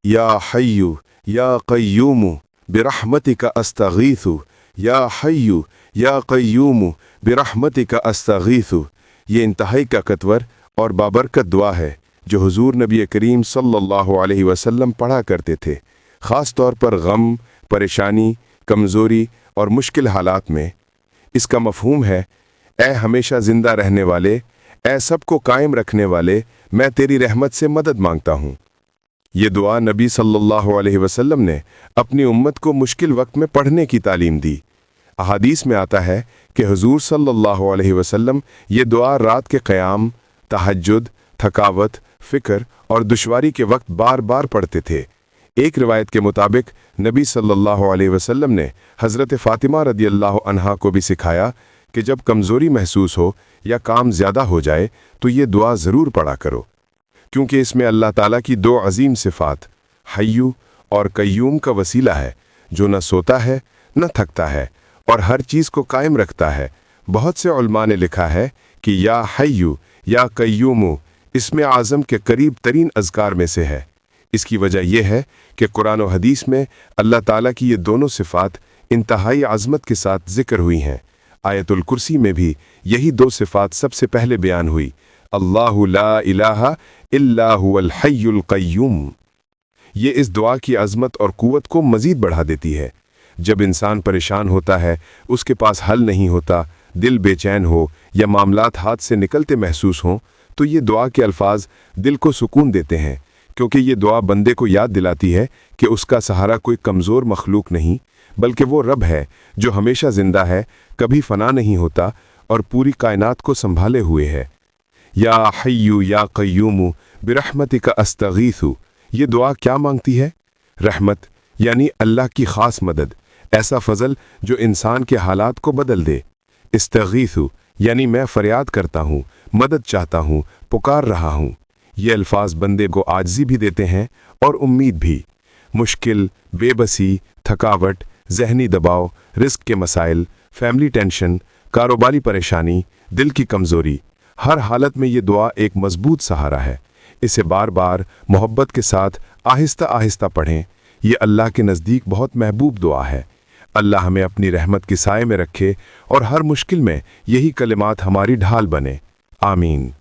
या हय्यु या क़य्यूमु बिरहमतिका अस्तगीथु, या हय्यु या क़य्यूमु बिरहमतिका अस्तगीथु। ये इंतहाई ताकतवर और बाबरकत दुआ है जो हुजूर नबी करीम सल्लल्लाहु अलैहि वसल्लम पढ़ा करते थे, ख़ास तौर पर गम, परेशानी, कमज़ोरी और मुश्किल हालात में। इसका मफ़हूम है, ए हमेशा ज़िंदा रहने वाले, ए सबको कायम रखने वाले, मैं तेरी रहमत से मदद मांगता हूँ। ये दुआ नबी सल्लल्लाहु अलैहि वसल्लम ने अपनी उम्मत को मुश्किल वक्त में पढ़ने की तालीम दी। अहादीस में आता है कि हुजूर सल्लल्लाहु अलैहि वसल्लम ये दुआ रात के क़याम, तहज्जुद, थकावत, फ़िक्र और दुश्वारी के वक्त बार बार पढ़ते थे। एक रिवायत के मुताबिक नबी सल्लल्लाहु अलैहि वसल्लम ने हज़रत फ़ातिमा रदियल्लाहु अन्हा को भी सिखाया कि जब कमज़ोरी महसूस हो या काम ज़्यादा हो जाए तो ये दुआ ज़रूर पढ़ा करो, क्योंकि इसमें अल्लाह ताला की दो अजीम सिफ़ात हय्यू और कय्यूम का वसीला है, जो न सोता है न थकता है और हर चीज़ को कायम रखता है। बहुत से उलमा ने लिखा है कि या हय्यू या कय्यूमु इसमें आज़म के करीब तरीन अज़कार में से है। इसकी वजह यह है कि कुरान और हदीस में अल्लाह ताला की ये दोनों सिफ़ात इंतहाई आज़मत के साथ ज़िक्र हुई हैं। आयतुल कुर्सी में भी यही दो सिफ़ात सबसे पहले बयान हुई, अल्लाहु ला इलाहा इल्ला हुवल हय्युल क़य्यूम। ये इस दुआ की अज़मत और क़ुव्वत को मज़ीद बढ़ा देती है। जब इंसान परेशान होता है, उसके पास हल नहीं होता, दिल बेचैन हो या मामलात हाथ से निकलते महसूस हों, तो ये दुआ के अल्फाज दिल को सुकून देते हैं, क्योंकि ये दुआ बंदे को याद दिलाती है कि उसका सहारा कोई कमज़ोर मखलूक नहीं, बल्कि वो रब है जो हमेशा ज़िंदा है, कभी फ़ना नहीं होता और पूरी कायनात को संभाले हुए है। या हय्यू या क़य्यूमु बिरहमतिका अस्तगीथु, ये दुआ क्या मांगती है? रहमत यानी अल्लाह की ख़ास मदद, ऐसा फ़ज़ल जो इंसान के हालात को बदल दे। इस्तगीथु यानी मैं फ़रियाद करता हूँ, मदद चाहता हूँ, पुकार रहा हूँ। ये अल्फाज बंदे को आजिज़ी भी देते हैं और उम्मीद भी। मुश्किल, बेबसी, थकावट, ज़हनी दबाव, रिस्क के मसाइल, फैमिली टेंशन, कारोबारी परेशानी, दिल की कमज़ोरी, हर हालत में ये दुआ एक मज़बूत सहारा है। इसे बार बार मोहब्बत के साथ आहिस्ता आहिस्ता पढ़ें। ये अल्लाह के नज़दीक बहुत महबूब दुआ है। अल्लाह हमें अपनी रहमत की साए में रखे और हर मुश्किल में यही कलिमात हमारी ढाल बने। आमीन।